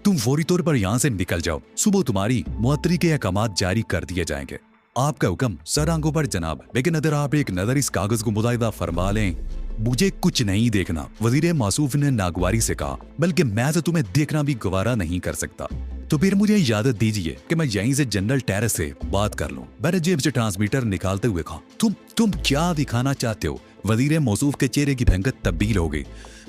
तुम फौरी तौर पर यहाँ से निकल जाओ, सुबह तुम्हारी मुअत्तरी के अहकामात जारी कर दिए जाएंगे। आपका हुक्म सर आंखों पर जनाब, लेकिन अगर आप एक नजर इस कागज को मुलाहिदा फरमा लें। मुझे कुछ नहीं देखना, वजीर मासूफ ने नागवारी से कहा, बल्कि मैं तो तुम्हें देखना भी गवारा नहीं कर सकता। तो फिर मुझे इजाजत दीजिए कि मैं यहीं से जनरल टेरेस से बात कर लूं। मैंने जेब से ट्रांसमीटर निकालते हुए कहा, तुम क्या दिखाना चाहते हो? वजीर मौसूफ के चेहरे की भयंकर तब्दील हो गई।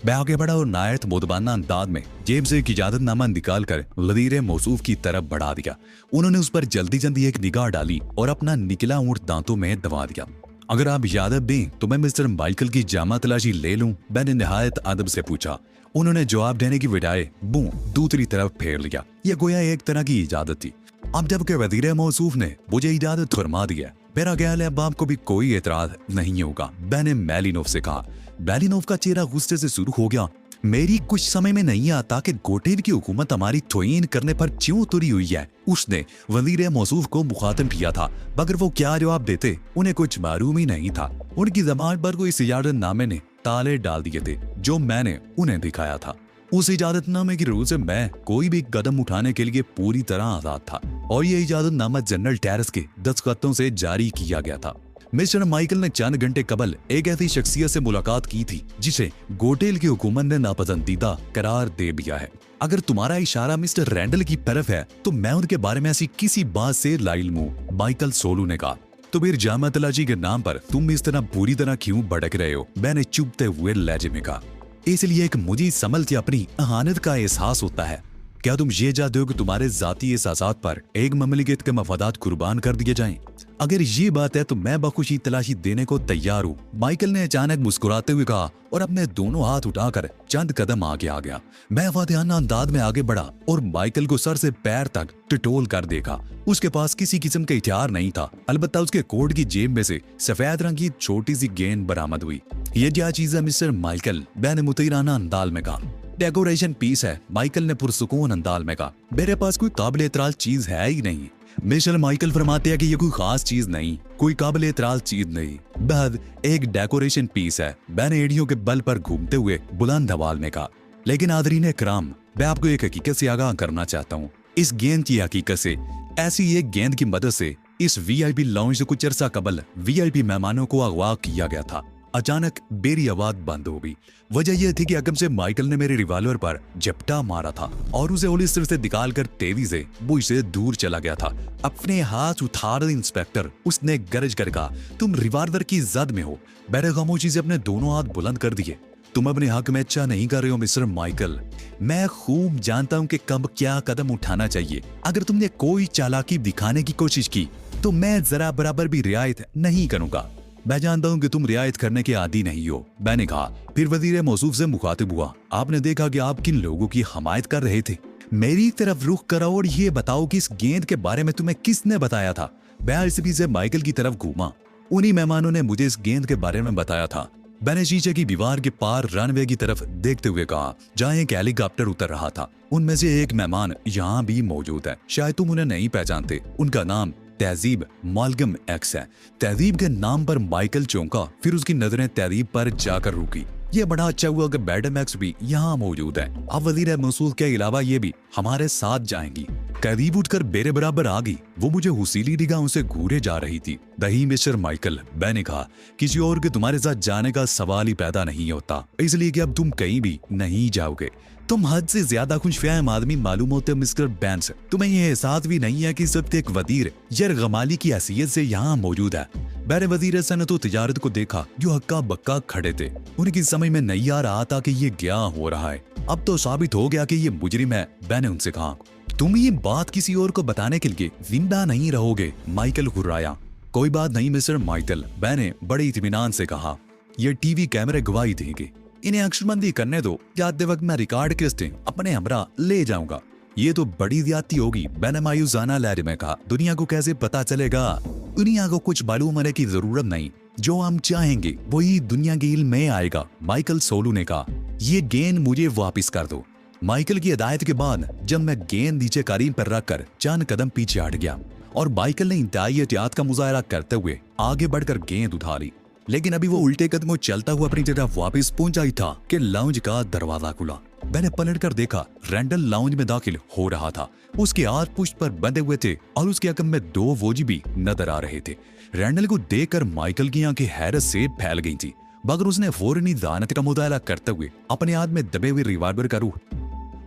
मैं आगे बढ़ा और नायत मुदबाना अंदाज में जेब से एक इजाजतनामा निकाल कर वजीर मौसूफ की तरफ बढ़ा दिया। उन्होंने उस पर जल्दी जल्दी एक निगाह डाली और अपना निकला ऊँट दांतों में दबा दिया। अगर आप इजाजत दें तो मैं मिस्टर माइकल की जामा तलाशी ले लूं, मैंने निहायत अदब से पूछा। उन्होंने जवाब देने की बजाय मुंह दूसरी तरफ फेर लिया। यह गोया एक तरह की इजाजत थी। अब जबकि वजीर मौसूफ ने मुझे इजाजत फरमा दिया, मेरा ख्याल है अब आपको भी कोई एतराज नहीं होगा, मैंने मैलिनोव से कहा। मैलिनोव का चेहरा गुस्से से शुरू हो गया। मेरी कुछ समय में नहीं आता कि गोटेन की हुकूमत हमारी तोहीन करने पर क्यों तुरी हुई है। उसने वजीर मौसूफ को मुखातिब किया था, मगर वो क्या जवाब देते उन्हें कुछ मालूम ही नहीं था। उनकी ज़बान पर कोई इजाजतनामे ने ताले डाल दिए थे जो मैंने उन्हें दिखाया था। उस इजाजतनामे की रूह से मैं कोई भी कदम उठाने के लिए पूरी तरह आजाद था और ये इजाजतनामा जनरल टेरेस के दस्तखतों से जारी किया गया था। मिस्टर माइकल ने चंद घंटे कबल एक ऐसी शख्सियत से मुलाकात की थी जिसे गोटेल की हुकूमत ने नापसंदीदा करार दे दिया है। अगर तुम्हारा इशारा मिस्टर रैंडल की तरफ है तो मैं उनके बारे में ऐसी किसी बात से लाइल हूं, माइकल सोलू ने कहा। तो फिर जामा तलाशी के नाम पर तुम इस तरह पूरी तरह क्यों भड़क रहे हो? मैंने चुभते हुए लहजे में कहा। इसलिए एक मुझे समल की अपनी अहानत का एहसास होता है। क्या तुम ये चाहते हो कि तुम्हारे जाती एहसासात पर एक ममलिकत के मफादात कुर्बान कर दिए जाएं? अगर ये बात है तो मैं बखुशी तलाशी देने को तैयार हूँ, माइकल ने अचानक मुस्कुराते हुए कहा और अपने दोनों हाथ उठाकर चंद कदम आगे आ गया। मैं वादियाना अंदाज में आगे बढ़ा और माइकल को सर से पैर तक टिटोल कर देखा। उसके पास किसी किस्म का हथियार नहीं था, अलबत्ता उसके कोट की जेब में से सफेद रंग की छोटी सी गेंद बरामद हुई। ये क्या चीज है मिस्टर माइकल? मैंने मुतैराना अंदाज में कहा। डेकोरेशन पीस है, माइकल ने पुरसुकून अंदाज में कहा। मेरे पास कोई काबिल एतराज चीज है ही नहीं। मिस्टर माइकल फरमाते हैं कि ये कोई खास चीज नहीं, कोई काबिल एतराज चीज नहीं, बहद एक डेकोरेशन पीस है। मैंने एड़ियों के बल पर घूमते हुए बुलंद आवाज में कहा। लेकिन आदरीन कराम, मैं आपको एक हकीकत से आगाह करना चाहता हूँ। इस गेंद की हकीकत से, ऐसी एक गेंद की मदद से इस वीआईपी लाउंज से कुछ अरसा कबल वीआईपी मेहमानों को अगवा किया गया था। अचानक मेरी आवाज बंद हो गई। वजह यह थी कि अकम से माइकल ने मेरे रिवॉल्वर पर झपटा मारा था और उसे होलिस्टर से निकालकर तेजी से मुझसे दूर चला गया था। अपने हाथ उठा रहे इंस्पेक्टर, उसने गरज कर कहा, तुम रिवॉल्वर की जद में हो। मैंने खामोशी से अपने दोनों हाथ बुलंद कर दिए। तुम अपने हक में अच्छा नहीं कर रहे हो मिस्टर माइकल। मैं खूब जानता हूँ कि कब क्या कदम उठाना चाहिए। अगर तुमने कोई चालाकी दिखाने की कोशिश की तो मैं जरा बराबर भी रियायत नहीं करूंगा। मैं जानता हूं कि तुम रियायत करने के आदी नहीं हो, मैंने कहा। फिर वजीर मौसूफ से मुखातिब हुआ, आपने देखा कि आप किन लोगों की हमायत कर रहे थे? मेरी तरफ रुख करो और ये बताओ कि इस गेंद के बारे में तुम्हें किसने बताया था? मैं आईसीपी से माइकल की तरफ घूमा। उन्हीं मेहमानों ने मुझे इस गेंद के बारे में बताया था। मैंने शीशे की दीवार के पार रनवे की तरफ देखते हुए कहा, जहाँ एक हेलीकॉप्टर उतर रहा था। उनमें से एक मेहमान यहाँ भी मौजूद है, शायद तुम उन्हें नहीं पहचानते। उनका नाम तहजीब मालगम एक्स है। तहजीब के नाम पर माइकल चौंका, फिर उसकी नजरें तहजीब पर जाकर रुकी। ये बड़ा अच्छा हुआ कि मैडम एक्स भी यहाँ मौजूद है। अब वजीर मौसूल के अलावा ये भी हमारे साथ जाएंगी। तहजीब उठकर मेरे बराबर आ गई। वो मुझे हुसीली निगाहों से घूरे जा रही थी। नहीं मिस्टर माइकल, मैंने कहा, किसी और के तुम्हारे साथ जाने का सवाल ही पैदा नहीं होता, इसलिए कि अब तुम कहीं भी नहीं जाओगे। तुम हद से ज्यादा खुशफहम आदमी मालूम होते हो मिस्टर बैंस। तुम्हें यह एहसास भी नहीं है कि सिर्फ एक वजीर यरगमाली की हैसियत से यहाँ मौजूद है। मैंने वजीर सनत व तिजारत को देखा जो हक्का बक्का खड़े थे। उनकी समझ में नहीं आ रहा था कि ये क्या हो रहा है। अब तो साबित हो गया कि ये मुजरिम है। मैंने उनसे कहा, तुम ये बात किसी और को बताने के लिए जिंदा नहीं रहोगे। माइकल घुर्राया। कोई बात नहीं मिस्टर माइकल, मैंने बड़े इत्मीनान से कहा। ये टीवी कैमरे गवाही देंगे। इन्हें अक्सरबंदी करने दो, जाते वक्त मैं रिकॉर्ड क्रिस्टें अपने हमरा ले जाऊंगा। ये तो बड़ी ज्यादती होगी, मैंने मायूसाना लहर में कहा। दुनिया को कैसे पता चलेगा? दुनिया को कुछ मालूम होने की जरूरत नहीं, जो हम चाहेंगे वही दुनिया के इल्म में आएगा। माइकल सोलू ने कहा, ये गेंद मुझे वापिस कर दो। माइकल की हिदायत के बाद जब मैं गेंद नीचे कालीन पर रखकर चंद कदम पीछे हट गया और माइकल ने इंतहाई एहतियात का मुजाहरा करते हुए आगे बढ़कर गेंद उठा ली। लेकिन अभी वो उल्टे कदमों चलता हुआ अपनी जगह वापस पहुंचा ही था कि लाउंज का दरवाजा खुला। मैंने पलट कर देखा, रैंडल लाउंज में दाखिल हो रहा था। उसके हाथ पुष्ट पर बंधे हुए थे और उसके अकम में 2 फौजी भी नजर आ रहे थे। रैंडल को देखकर माइकल की आंखें हैरत से फैल गई थी, मगर उसने फौरन ही दानत का मुताला करते हुए अपने हाथ में दबे हुए रिवाल्वर का रुख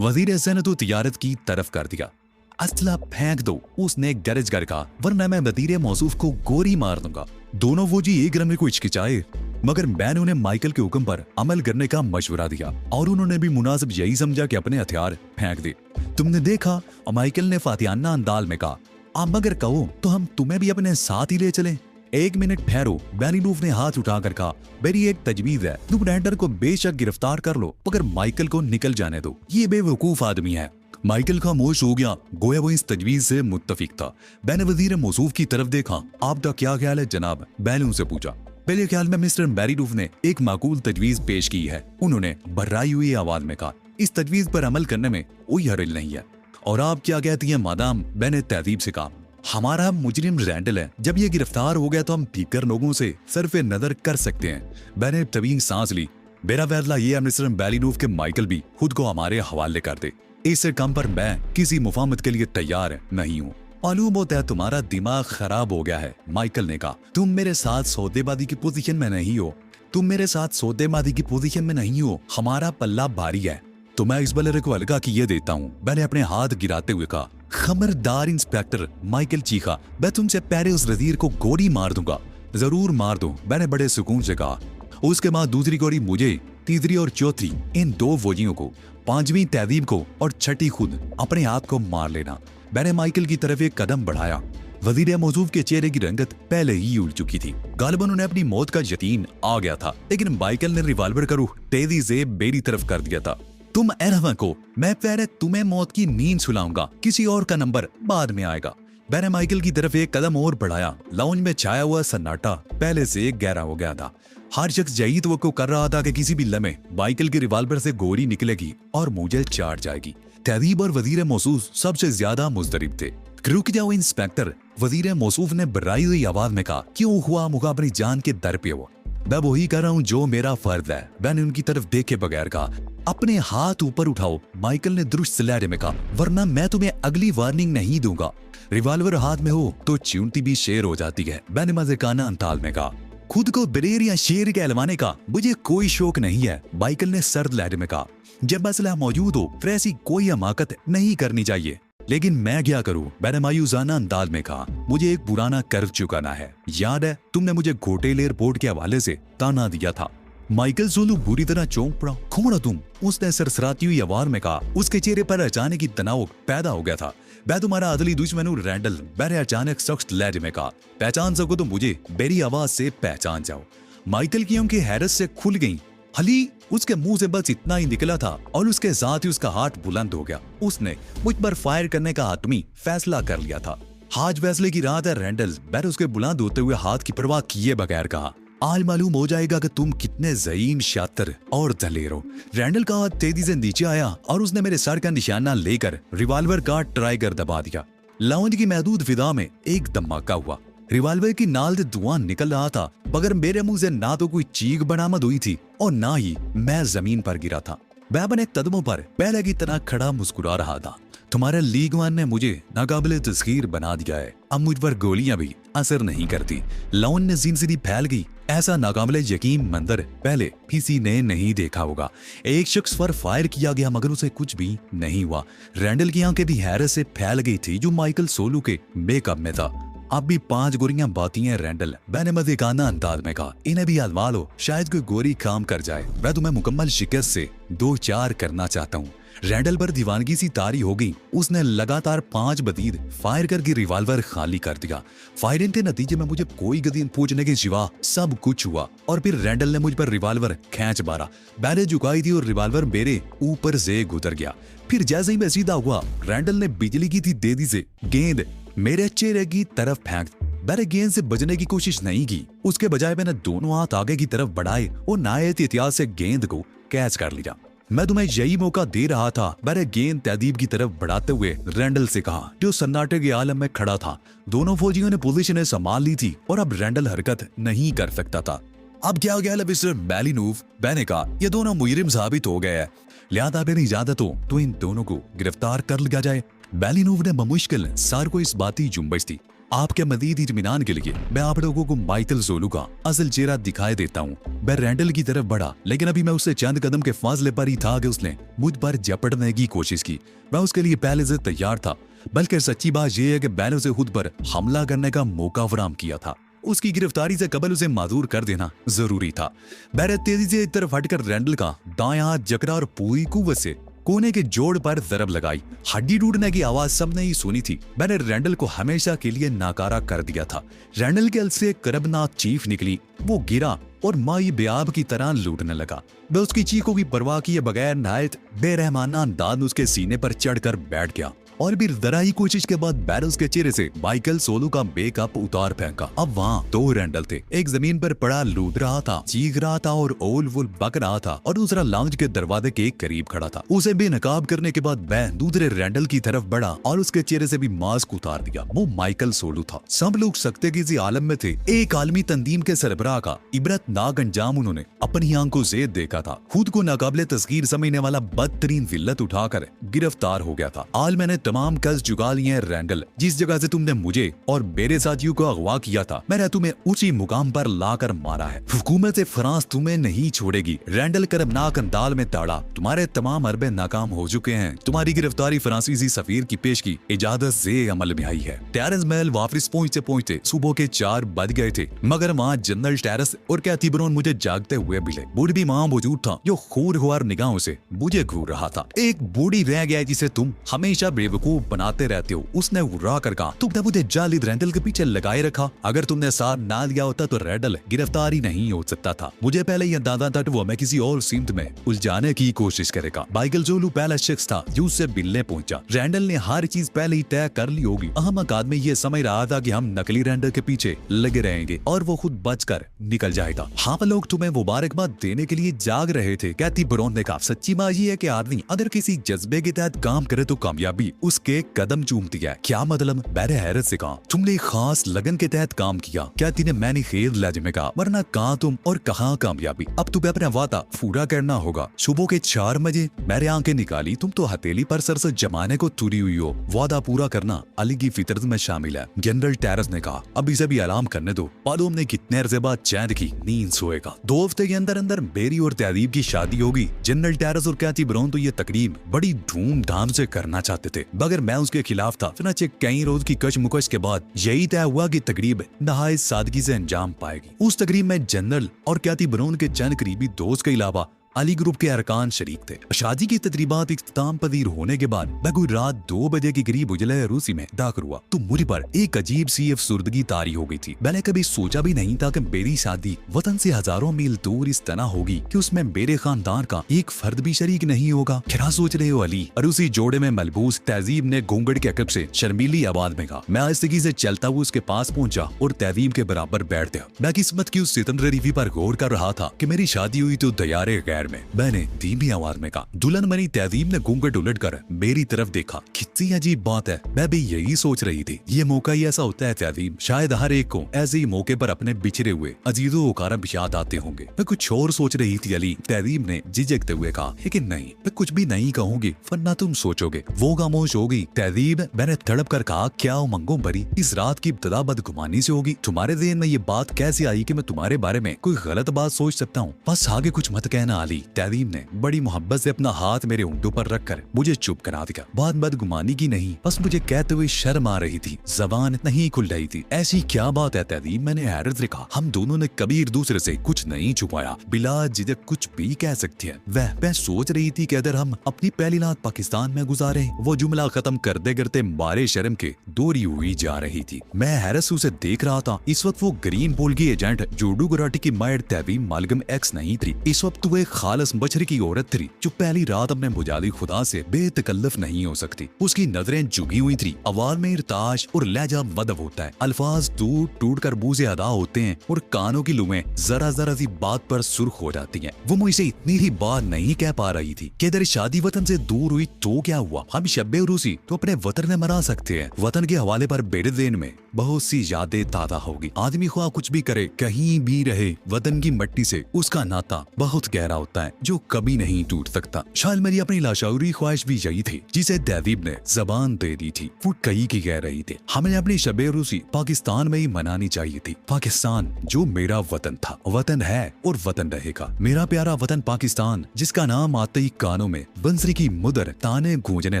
वजीर सेनत तिजारत की तरफ कर दिया। असला फेंक दो, उसने गरज कर कहा, वरना मैं वजीर मौसूफ को गोली मार दूंगा। दोनों फौजी एक रम को हिचकिचाए, मगर मैंने उन्हें माइकल के हुक्म पर अमल करने का मशवरा दिया और उन्होंने भी मुनासिब यही समझा कि अपने हथियार फेंक दे। तुमने देखा, माइकल ने फातियाना अंदाज में कहा, आप मगर कहो तो हम तुम्हें भी अपने साथ ही ले चलें। 1 मिनट ठहरो, बेनीलूफ ने हाथ उठाकर कहा, मेरी एक तजवीज है, तुम रैंडल को बेशक गिरफ्तार कर लो, मगर माइकल को निकल जाने दो, ये बेवकूफ आदमी है। माइकल खामोश हो गया, गोया वो इस तजवीज से मुत्तफिक था। मैंने वजीर मौसूफ की तरफ देखा। आपका क्या ख्याल है जनाब? मैंने उनसे पूछा। मेरे ख्याल में मिस्टर बेनीलूफ ने एक माकूल तजवीज पेश की है, उन्होंने बर्राई हुई आवाज में कहा। इस तजवीज पर अमल करने में कोई हर्ज नहीं है। और आप क्या कहती हैं मादाम? मैंने तहजीब से कहा। हमारा मुजरिम रैंडल है, जब ये गिरफ्तार हो गया तो हम दीगर लोगों से सरफे नजर कर सकते हैं। मैंने तवील सांस ली। मेरा फैसला ये है मिस्टर बेनीलूफ के माइकल भी खुद को हमारे हवाले कर दे। इससे कम पर मैं किसी मुफाहमत के लिए तैयार नहीं हूँ। मालूम होता है तुम्हारा दिमाग खराब हो गया है, माइकल ने कहा। तुम मेरे साथ सौदेबाजी की पोजीशन में नहीं हो, तुम मेरे साथ सौदेबाजी की पोजीशन में नहीं हो। हमारा पल्ला भारी है, तो मैं इस बलरे को हल्का किए देता हूँ। मैंने अपने हाथ गिराते हुए कहा। खबरदार इंस्पेक्टर, माइकल चीखा, मैं तुमसे पहले उस वजीर को गोली मार दूंगा। जरूर मार दो, मैंने बड़े सुकून से कहा। उसके बाद दूसरी गोली मुझे, तीसरी और चौथी इन 2 फौजियों को, 5वीं तहजीब को और 6ठी खुद अपने आप को मार लेना। मैंने माइकल की तरफ एक कदम बढ़ाया। वजीर मौसूफ के चेहरे की रंगत पहले ही उड़ चुकी थी। गालिबन उन्हें अपनी मौत का यकीन आ गया था, लेकिन माइकल ने रिवाल्वर का रुख तेजी से मेरी तरफ कर दिया था। तुम अहम को, मैं पहले तुम्हें मौत की नींद सुलाऊंगा, किसी और का नंबर बाद में आएगा। मैंने माइकल की तरफ एक कदम और बढ़ाया। लाउंज में छाया हुआ सन्नाटा पहले से गहरा हो गया था। हर शख्स यही तवक्को कर रहा था कि किसी भी लम्हे माइकल के रिवाल्वर से गोली निकलेगी और मुझे चाट जाएगी। तहजीब और वजीर मौसूफ सबसे ज्यादा मुजदरिब थे। रुक जाओ इंस्पेक्टर, वजीर मौसूफ ने बर्राई हुई आवाज में कहा। क्यों हुआ मुका अपनी जान के दर पे हो? मैं वही कर रहा हूँ जो मेरा फर्ज है। मैंने उनकी तरफ देखे बगैर कहा। अपने हाथ ऊपर उठाओ, माइकल ने दुरुस्त लहजे में कहा, वरना मैं तुम्हें अगली वार्निंग नहीं दूंगा। रिवाल्वर हाथ में हो तो चिंटी भी शेर हो जाती है, मैंने मजेकाना अंदाज में कहा। खुद को बरेर या शेर कहलवाने का मुझे कोई शौक नहीं है, माइकल ने सर्द लहजे में कहा। जब असला मौजूद हो फिर ऐसी कोई हमाकत नहीं करनी चाहिए। लेकिन मैं क्या करूं? मैंने मायूसाना अंदाज में कहा। मुझे एक पुराना कर्ज चुकाना है। याद है तुमने मुझे घोटेल एयरपोर्ट के हवाले से ताना दिया था। माइकल सोलू बुरी तरह चौंक पड़ा। कौन तुम? उसने सरसराती हुई आवाज में कहा। उसके चेहरे पर अचानक ही तनाव पैदा हो गया था। मैं तुम्हारा अदली दुश्मन हूं रैंडल, मैंने अचानक सख्त लहजे में कहा। पहचान सको तो मुझे मेरी आवाज से पहचान जाओ। माइकल की आंखें हैरत से खुल गईं। हली, उसके मुंह से बस इतना ही निकला था और उसके साथ ही उसका हाथ बुलंद हो गया। उसने मुझ पर फायर करने का आत्मी फैसला कर लिया था। आज फैसले की रात है रैंडल, मैंने उसके बुलंद होते हुए हाथ की परवाह किए बगैर कहा। आज मालूम हो जाएगा कि तुम कितने ज़ईम, शातिर और दलेर हो। रैंडल का हाथ तेजी से नीचे आया और उसने मेरे सर का निशाना लेकर रिवाल्वर का ट्राइगर दबा दिया। लाउंज की महदूद फिजा में एक धमाका हुआ। रिवाल्वर की नाल से धुआं निकल रहा था, मगर मेरे मुंह से ना तो कोई चीख बरामद हुई थी और ना ही मैं जमीन पर गिरा था। मैं अपने कदमों पर पहले की तरह खड़ा मुस्कुरा रहा था। तुम्हारे लीगवान ने मुझे नाकाबिले तस्खीर बना दिया है। अब मुझ पर गोलियां भी असर नहीं करती। लाउन ने जिनसिनी फैल गई। ऐसा नाकाबिले यकीन मंजर पहले किसी ने नहीं देखा होगा। एक शख्स पर फायर किया गया मगर उसे कुछ भी नहीं हुआ। रैंडल की आंखें भी हैरत से फैल गई थी जो माइकल सोलू के मेकअप में था। अब भी 5 गोलियां बाती हैं रैंडल, मैंने मजेकाना अंदाज में कहा। इन्हें भी आजमा लो, शायद कोई गोली काम कर जाए। मैं तुम्हें मुकम्मल शिकस्त से 2-4 करना चाहता हूँ। रैंडल पर दीवानगी सी तारी हो गई। उसने लगातार 5 बदीद फायर करके रिवाल्वर खाली कर दिया। फायरिंग के नतीजे में मुझे कोई गदीन पूछने के सिवा सब कुछ हुआ और फिर रैंडल ने मुझ पर रिवाल्वर खींच मारा। मैंने झुकाई थी और रिवाल्वर मेरे ऊपर से गुजर गया। फिर जैसे ही मैं सीधा हुआ, रैंडल ने बिजली की थी तेजी से गेंद मेरे चेहरे की तरफ फेंक। मैंने गेंद से बचने की कोशिश नहीं की, उसके बजाय मैंने दोनों हाथ आगे की तरफ बढ़ाए और नायत एहतियात से गेंद को कैच कर लिया। मैं तुम्हें यही मौका दे रहा था, मैंने गेंद तहदीब की तरफ बढ़ाते हुए रैंडल से कहा, जो सन्नाटे के आलम में खड़ा था। दोनों फौजियों ने पोजीशनें संभाल ली थी और अब रैंडल हरकत नहीं कर सकता था। अब क्या हो गया मिस्टर बैलिनोव? मैंने कहा ये दोनों मुजरिम साबित हो गए हैं, लिहाजा मेरी इजाजत हो तो इन दोनों को गिरफ्तार कर लिया जाए। बैलिनोव ने बमुश्किल सार को इस बाती जुम्बश दी। आपके मजीद इत्मीनान के लिए मैं आप लोगों को माइकल जोलू का असल चेहरा दिखाई देता हूँ। मैं रैंडल की तरफ बढ़ा, लेकिन अभी मैं उससे चंद कदम के फासले पर ही था कि उसने मुझ पर झपटने की कोशिश की। मैं उसके लिए पहले से तैयार था, बल्कि सच्ची बात यह है कि मैंने उसे खुद पर हमला करने का मौका फराहम किया था। उसकी गिरफ्तारी से कबल उसे माजूर कर देना जरूरी था। मैंने तेजी से एक तरफ हटकर रैंडल का दायां हाथ जकड़ा और पूरी कुव्वत से कोने के जोड़ पर जरब लगाई। हड्डी टूटने की आवाज सबने ही सुनी थी। मैंने रैंडल को हमेशा के लिए नाकारा कर दिया था। रैंडल के हल से करबनाक चीख निकली। वो गिरा और माई बेआब की तरह लूटने लगा। मैं उसकी चीखों की परवाह किए बगैर नायत बेरहमाना अंदाज उसके सीने पर चढ़कर बैठ गया और भी जरा ही कोशिश के बाद बैरल्स के चेहरे से माइकल सोलू का मेकअप उतार फेंका। अब वहाँ दो रैंडल थे, एक जमीन पर पड़ा लूट रहा था, चीख रहा था और ओल वुल बक रहा था, और दूसरा लाउंज के दरवाजे के करीब खड़ा था। उसे बेनकाब करने के बाद मैं दूसरे रैंडल की तरफ बढ़ा और उसके चेहरे से भी मास्क उतार दिया। वो माइकल सोलू था। सब लोग सख्ते की इसी आलम में थे। एक आलमी तंजीम के सरबराह का इबरतनाक अंजाम उन्होंने अपनी आंखों से देखा था। खुद को नाकाबिले तस्कीर समझने वाला बदतरीन जिल्लत उठाकर गिरफ्तार हो गया था। आज मैंने तमाम कस जुगा लिए हैं रैंडल। जिस जगह से तुमने मुझे और मेरे साथियों को अगवा किया था, मैंने तुम्हें उसी मुकाम पर लाकर मारा है। हुकूमत फ्रांस तुम्हें नहीं छोड़ेगी। रैंडल करबनाक अंदाज में ताड़ा। तुम्हारे तमाम अरबे नाकाम हो चुके हैं। तुम्हारी गिरफ्तारी फ्रांसीसी सफीर की पेश की इजाजत से अमल में आई है। टेरेंस महल वापस पहुंचते पहुंचते सुबह के 4 बज गए थे, मगर वहाँ जनरल टेरेस और कैथी ब्राउन मुझे जागते हुए मिले। बूढ़ी भी वहाँ मौजूद था, जो खूर निगाहों से मुझे घूर रहा था। एक बूढ़ी रह गया जिसे तुम हमेशा बेवकूफ बनाते रहते हो, उसने उड़ा कर कहा। तुमने मुझे जालिद रैंडल के पीछे लगाए रखा। अगर तुमने साथ ना दिया होता तो रैंडल गिरफ्तार ही नहीं हो सकता था। मुझे पहले ही अंदाजा था वो मैं किसी और सिमत में उलझाने की कोशिश करेगा। माइकल जोलू पहला शख्स था जो उससे मिलने पहुंचा। रैंडल ने हर चीज पहले ही तय कर ली होगी। अहमक आदमी ये समझ रहा था कि हम नकली रैंडल के पीछे लगे रहेंगे और वो खुद बचकर निकल जाएगा। हाँ, लोग तुम्हें मुबारकबाद देने के लिए जाग रहे थे, कैथी ब्राउन ने कहा। सच्ची बात यह है कि आदमी अगर किसी जज्बे के तहत काम करे तो कामयाबी उसके कदम चूमती है। क्या मतलब? मैंने हैरत से कहा। तुमने एक खास लगन के तहत काम किया। कैथी ने मैंने खेल लहजे में कहा, वरना कहाँ तुम और कहाँ कामयाबी। अब तुम्हें अपना वादा पूरा करना होगा। सुबह के 4 बजे मेरे आंखें निकाली। तुम तो हथेली पर सर से जमाने को तुरी हुई हो। वादा पूरा करना अली की फितरत में शामिल है। जनरल टेरेस ने कहा, अब इसे भी आराम करने दो। मालूम ने कितने अरसे बाद चैन की नींद सोएगा। 2 हफ्ते के अंदर अंदर मेरी और तहजीब की शादी होगी। जनरल टेरेस और कैथी ब्राउन तो ये तकरीब बड़ी धूमधाम से करना चाहते थे, मगर मैं उसके खिलाफ था। चनाचे कई रोज की कशमुकश के बाद यही तय हुआ कि तकरीब नहायत सादगी से अंजाम पाएगी। उस तकरीब में जनरल और कैथी ब्राउन के चंद करीबी दोस्त के अलावा अली ग्रुप के अरकान शरीक थे। शादी की तकरीबात इख्तिताम पजीर होने के बाद मैं कोई रात 2 बजे के करीब उजले रूसी में दाखिल हुआ तो मुझ पर एक अजीब सी अफसुर्दगी तारी हो गई थी। मैंने कभी सोचा भी नहीं था कि मेरी शादी वतन से हजारों मील दूर इस तरह होगी कि उसमें मेरे खानदान का एक फर्द भी शरीक नहीं होगा। क्या सोच रहे हो अली? और उसी जोड़े में मलबूस तहजीब ने घूंघट के अकब से शर्मीली आवाज में कहा। मैं आहिस्तगी से चलता हुआ उसके पास पहुंचा और तहजीब के बराबर बैठ गया। मैं किस्मत की उस सितमरे रिवी पर गौर कर रहा था कि मेरी शादी हुई तो दयारे गैर में। मैंने धीमी आवाज में कहा। दुल्हन मनी तहजीब ने घूंघट उलटकर मेरी तरफ देखा। कितनी अजीब बात है, मैं भी यही सोच रही थी। ये मौका ही ऐसा होता है तहजीब, शायद हर एक को ऐसे ही मौके पर अपने बिछड़े हुए अजीजों वकारा याद आते होंगे। मैं कुछ और सोच रही थी अली, तहजीब ने झिझकते हुए कहा। लेकिन नहीं, मैं कुछ भी नहीं कहूंगी वरना तुम सोचोगे। वो खामोश होगी। तहजीब, मैंने तड़प कर कहा, क्या उमंगों भरी इस रात की इब्तिदा बदगुमानी से होगी? तुम्हारे ज़हन में ये बात कैसे आई कि मैं तुम्हारे बारे में कोई गलत बात सोच सकता हूँ? बस आगे कुछ मत कहना अली। तहजीब ने बड़ी मोहब्बत से अपना हाथ मेरे ऊँटों पर रखकर मुझे चुप करा दिया। बात बदगुमानी की नहीं, बस मुझे कहते हुए शर्म आ रही थी, जबान नहीं खुल रही थी। ऐसी क्या बात है तहजीब? मैंने हैरत से कहा। हम दोनों ने कभी एक दूसरे से कुछ नहीं छुपाया, बिला झिझक कुछ भी कह सकते हैं। मैं सोच रही थी कि अगर हम अपनी पहली रात पाकिस्तान में गुजारे। वो जुमला खत्म करते करते मारे शर्म के दूरी हुई जा रही थी। मैं हैरत से उसे देख रहा था। इस वक्त वो ग्रीन पोल की एजेंट जोडू गुराटी की मायर तहजीब मालगम एक्स नहीं थी। इस वक्त वो एक खालस मशरकी की औरत थी जो पहली रात अपने मुजाली खुदा से बेतकल्लफ नहीं हो सकती। उसकी नजरें झुकी हुई थी, आवाज में इरताश और लहजा मदब होता है, अल्फाज टूट टूट कर मुंह से अदा होते हैं और कानों की लुमें जरा जरा सी बात पर सुर्ख हो जाती हैं। वो मुझसे इतनी ही बात नहीं कह पा रही थी कि तेरी शादी वतन से दूर हुई तो क्या हुआ, हम शब्बे उरूसी तो अपने वतन में मना सकते हैं। वतन के हवाले पर बेड़े दिन में बहुत सी यादें ताज़ा होगी। आदमी ख्वाह कुछ भी करे, कहीं भी रहे, वतन की मिट्टी से उसका नाता बहुत गहरा होता है जो कभी नहीं टूट सकता। शायद मेरी अपनी लाशौरी ख्वाहिश भी यही थी जिसे तहजीब ने जबान दे दी थी। वो कही की कह रही थी हमें अपनी शबे रूसी पाकिस्तान में ही मनानी चाहिए थी। पाकिस्तान जो मेरा वतन था, वतन है और वतन रहेगा। मेरा प्यारा वतन पाकिस्तान जिसका नाम आते ही कानों में बंसरी की मुदर ताने गूंजने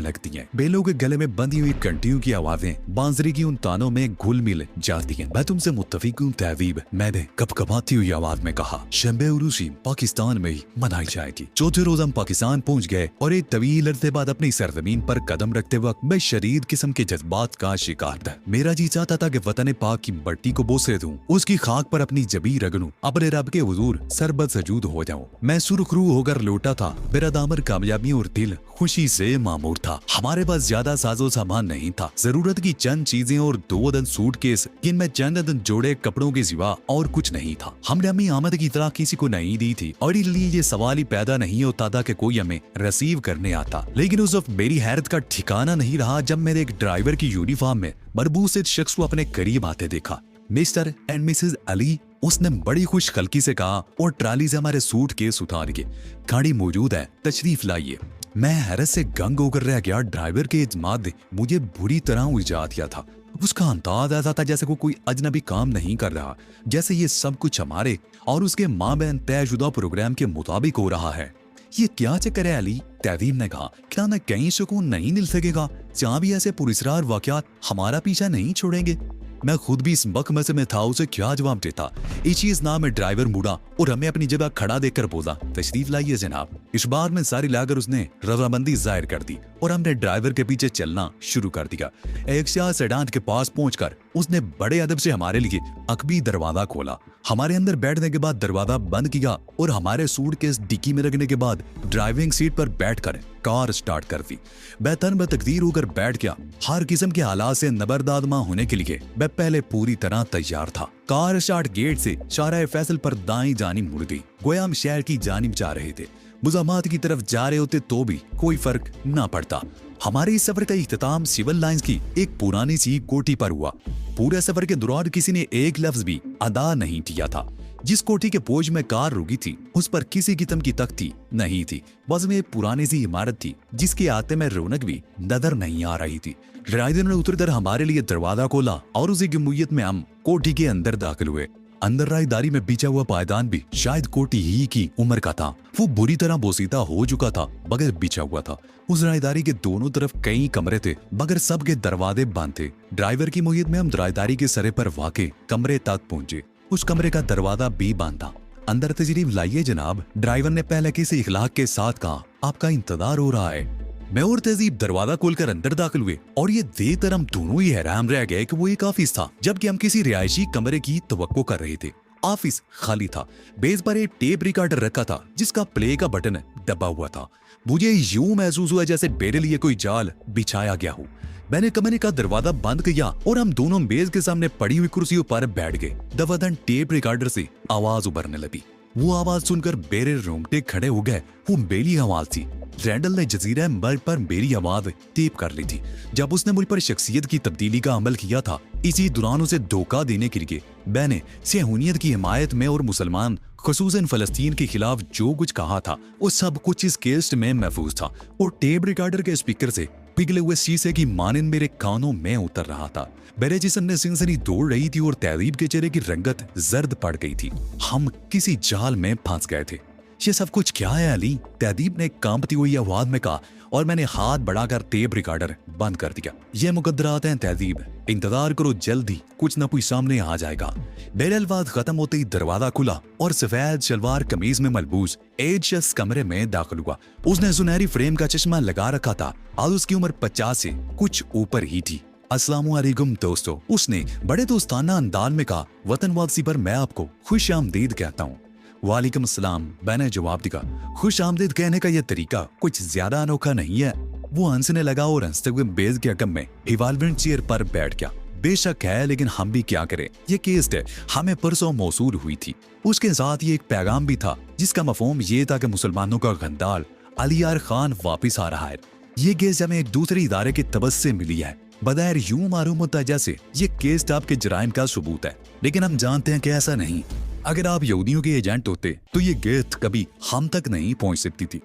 लगती हैं। बेलों के गले में बंधी हुई घंटियों की आवाजें बांसुरी की उन तानों में घुल मिल जाती हैं। मैं तुमसे मुत्तफिक हूँ तहजीब, मैंने कपकपाती हुई आवाज में कहा। शबे उरूसी पाकिस्तान में ही मनाई जाएगी। चौथे रोज हम पाकिस्तान पहुंच गए और एक तवील अरसे बाद अपनी सरजमीन पर कदम रखते वक्त मैं शदीद किस्म के जज्बात का शिकार था। मेरा जी चाहता था कि वतन पाक की मट्टी को बोसे दूं, उसकी खाक पर अपनी जबी रगड़ूं, अपने रब के हुजूर सरबत सजूद हो जाऊं। मैं सुरखरू होकर लौटा था, मेरा दामन कामयाबियों और दिल खुशी से मामूर था। हमारे पास ज्यादा साजो सामान नहीं था, जरूरत की चंद चीजें और 2 अदद सूटकेस जिनमें चंद अदद जोड़े कपड़ों के सिवा और कुछ नहीं था। हमने अपनी आमद की तरह किसी को नहीं दी थी और इसलिए ये सवाल ही पैदा नहीं होता था कि कोई हमें रिसीव करने आता। लेकिन उस वक्त मेरी हैरत का ठिकाना नहीं रहा जब मैंने एक ड्राइवर की यूनिफॉर्म में मरबूस एक शख्स को अपने करीब आते देखा। मिस्टर एंड मिसेस अली, उसने बड़ी खुश खलकी से कहा और ट्राली से हमारे सूटकेस उतार के, गाड़ी मौजूद है, तशरीफ लाइए। मैं हैरत से गंग होकर रह गया। ड्राइवर के इजमात ने मुझे बुरी तरह उलझा दिया था। उसका अंदाज ऐसा था जैसे वो कोई अजनबी काम नहीं कर रहा, जैसे ये सब कुछ हमारे और उसके माँ बहन तयशुदा प्रोग्राम के मुताबिक हो रहा है। ये क्या चक्कर है अली? तहजीब ने कहा, क्या मैं कहीं सुकून नहीं मिल सकेगा जहाँ भी ऐसे पुरस्कार वाकयात हमारा पीछा नहीं छोड़ेंगे? मैं खुद भी इस मकमसे में था, उसे क्या जवाब देता। इस चीज नाम में ड्राइवर मुड़ा और हमें अपनी जगह खड़ा देखकर बोला, तशरीफ लाइए जनाब। इस बार में सारी लाकर उसने रजामंदी जाहिर कर दी और हमने ड्राइवर के पीछे चलना शुरू कर दिया। एक शाह सेडान के पास पहुंचकर उसने बड़े अदब से हमारे लिए अकबी दरवाजा खोला। हमारे अंदर बैठने के बाद दरवाजा बंद किया और हमारे सूटकेस डिक्की में रखने के बाद ड्राइविंग सीट पर बैठकर कार स्टार्ट कर दी। मैं तन बतकदीर होकर बैठ गया। हर किस्म के हालात से नबरदादमा होने के लिए मैं पहले पूरी तरह तैयार था। कार स्टार्ट गेट से शाहराह फैसल पर दाईं जानिब मुड़ गई, गोया हम शहर की जानिब जा रहे थे। मुजामात की तरफ जा रहे होते तो भी कोई फर्क ना पड़ता। हमारे इस सफर का इख्तिताम सिविल लाइंस की एक पुरानी सी कोठी पर हुआ। पूरे सफर के दौरान किसी ने एक लफ्ज भी अदा नहीं किया था। जिस कोठी के पोज में कार रुकी थी उस पर किसी किस्म की तख्ती नहीं थी, बस में एक पुरानी सी इमारत थी जिसके आते में रौनक भी नजर नहीं आ रही थी। ड्राइवर ने उतरकर हमारे लिए दरवाजा खोला और उसी गमूयत में हम कोठी के अंदर दाखिल हुए। अंदर राहदारी में बिछा हुआ पायदान भी शायद कोठी ही की उम्र का था। वो बुरी तरह बोसीदा हो चुका था, बगैर बिछा हुआ था। उस राहदारी के दोनों तरफ कई कमरे थे, मगर सबके दरवाजे बंद थे। ड्राइवर की मुहित में हम राहदारी के सरे पर वाक़े कमरे तक पहुंचे। उस कमरे का दरवाजा भी बंद था। अंदर तशरीफ लाइए जनाब, ड्राइवर ने पहले किसी इखलाक के साथ कहा, आपका इंतजार हो रहा है। मैं और तहजीब दरवाजा खोलकर अंदर दाखिल हुए और ये देखकर हम दोनों ही हैरान रह गए कि वो एक ऑफिस था, जबकि हम किसी रिहायशी कमरे की तवक्को कर रहे थे। ऑफिस खाली था। बेस पर एक टेप रिकॉर्डर रखा था जिसका प्ले का बटन दबा हुआ था। मुझे यूं महसूस हुआ जैसे मेरे लिए कोई जाल बिछाया गया हो। मैंने कमरे का दरवाजा बंद किया और हम दोनों मेज के सामने पड़ी हुई कुर्सियों पर बैठ गए। दफादन टेप रिकॉर्डर से आवाज उभरने लगी। वो आवाज सुनकर मेरे रोंगटे खड़े हो गए। वो मेरी आवाज थी। रैंडल ने जजीरा मर्ग पर मेरी आवाज टेप कर ली थी। जब उसने मुझ पर शख्सियत की तब्दीली का अमल किया था, इसी दौरान उसे धोखा देने के लिए मैंने सेहूनियत की हिमायत में और मुसलमान खुसूसन फलस्तीन के खिलाफ जो कुछ कहा था वो सब कुछ इस केस्ट में महफूज था और टेप रिकॉर्डर के स्पीकर से पिघले हुए शीशे की मानिंद मेरे कानों में उतर रहा था। मेरे जिस्म में सिनसनी दौड़ रही थी और तहजीब के चेहरे की रंगत जर्द पड़ गई थी। हम किसी जाल में फंस गए थे। ये सब कुछ क्या है अली? तहजीब ने कांपती हुई आवाज में कहा और मैंने हाथ बढ़ाकर टेप रिकॉर्डर बंद कर दिया। ये मुकद्दरात हैं तहजीब, इंतजार करो, जल्दी कुछ न कुछ सामने आ जाएगा। मेरे अल्फाज खत्म होते ही दरवाजा खुला और सफेद शलवार कमीज में मलबूस एक शख्स कमरे में दाखिल हुआ। उसने सुनहरी फ्रेम का चश्मा लगा रखा था और उसकी उम्र 50 से कुछ ऊपर ही थी। अस्सलामुअलैकुम दोस्तों, उसने बड़े दोस्ताना अंदाज में कहा। वतन वापसी पर मैं आपको खुश आमदीद कहता हूँ। वालेकुम सलाम, मैंने जवाब दिया। खुश आमदीद कहने का यह तरीका कुछ ज्यादा अनोखा नहीं है। वो हंसने लगा और हंसते हुए बेज के अकम में रिवॉल्विंग चेयर पर बैठ गया। बेशक है, लेकिन हम भी क्या करें, ये केस है हमें परसों मौसूल हुई थी। उसके साथ ये एक पैगाम भी था जिसका मफहूम ये था कि मुसलमानों का गंदाल अलियार खान वापिस आ रहा है। ये केस हमें एक दूसरे इदारे के तबस से मिली है। बगैर यूं मालूम होता जैसे ये केस आपके जराइम का सबूत है, लेकिन हम जानते हैं कि ऐसा नहीं। अगर आप यहूदियों के एजेंट होते तो ये गिफ्ट कभी हम तक नहीं पहुंच सकती थी।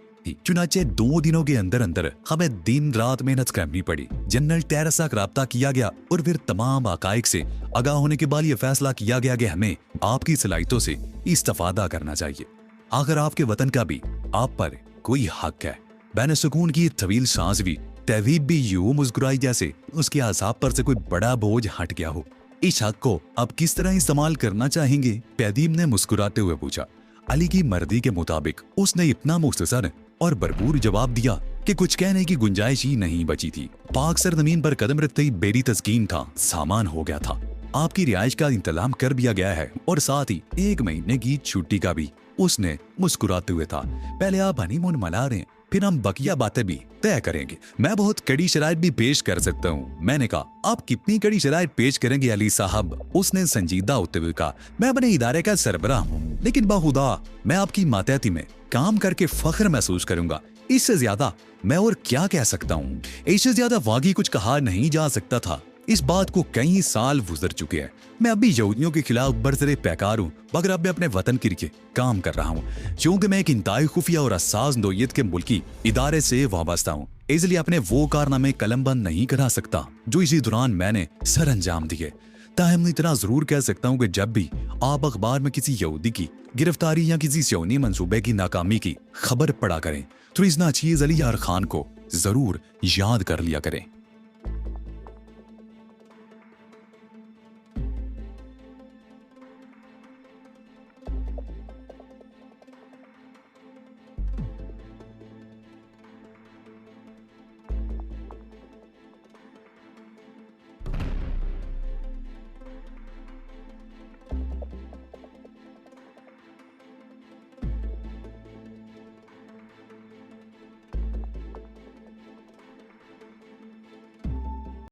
चुनाचे 2 दिनों के अंदर अंदर हमें दिन रात मेहनत करनी पड़ी। जनरल टेरेसा का राब्ता किया गया और फिर तमाम हकाइक से आगाह होने के बाद ये फैसला किया गया कि हमें आपकी सलाहियतों से इस्तेफादा करना चाहिए। आखिर आपके वतन का भी आप पर कोई हक है। मैंने सुकून की तवील सांस भी, तहवीब भी यूं मुस्कुराई जैसे उसके आसाब पर से कोई बड़ा बोझ हट गया हो। इस हक को अब किस तरह इस्तेमाल करना चाहेंगे? पैदीब ने मुस्कुराते हुए पूछा। अली की मर्जी के मुताबिक उसने इतना मुख्तसर और भरपूर जवाब दिया कि कुछ कहने की गुंजाइश ही नहीं बची थी। पाक सरजमीन पर कदम रखते ही बेरी तस्कीन था सामान हो गया था। आपकी रिहाइश का इंतजाम कर दिया गया है और साथ ही 1 महीने की छुट्टी का भी। उसने मुस्कुराते हुए था। पहले आप हनीमून मना रहे हैं, फिर हम बकिया बातें भी तय करेंगे। मैं बहुत कड़ी शराइत भी पेश कर सकता हूँ। मैंने कहा, आप कितनी कड़ी शराइत पेश करेंगे अली साहब? उसने संजीदा होते हुए कहा, मैं अपने इदारे का सरबराह हूँ, लेकिन बाखुदा मैं आपकी मातहती में काम करके फख्र महसूस करूंगा। इससे ज्यादा मैं और क्या कह सकता हूँ? इससे ज्यादा वाकई कुछ कहा नहीं जा सकता था। इस बात को कई साल गुजर चुके हैं। मैं अभी यहूदियों के खिलाफ बरसरे पैकार हूँ, मगर अब मैं अपने वतन के लिए काम कर रहा हूँ, क्योंकि मैं एक इंतहाई खुफिया और हसास नोयत के मुल्की इदारे से वाबस्ता हूँ। इसलिए अपने वो कारनामे कलमबंद नहीं करा सकता जो इसी दौरान मैंने सर अंजाम दिए। ताहम इतना जरूर कह सकता हूँ कि जब भी आप अखबार में किसी यहूदी की गिरफ्तारी या किसी सियोनी मंसूबे की नाकामी की खबर पढ़ा करें तो इस नाचीज अलियार खान को जरूर याद कर लिया करें।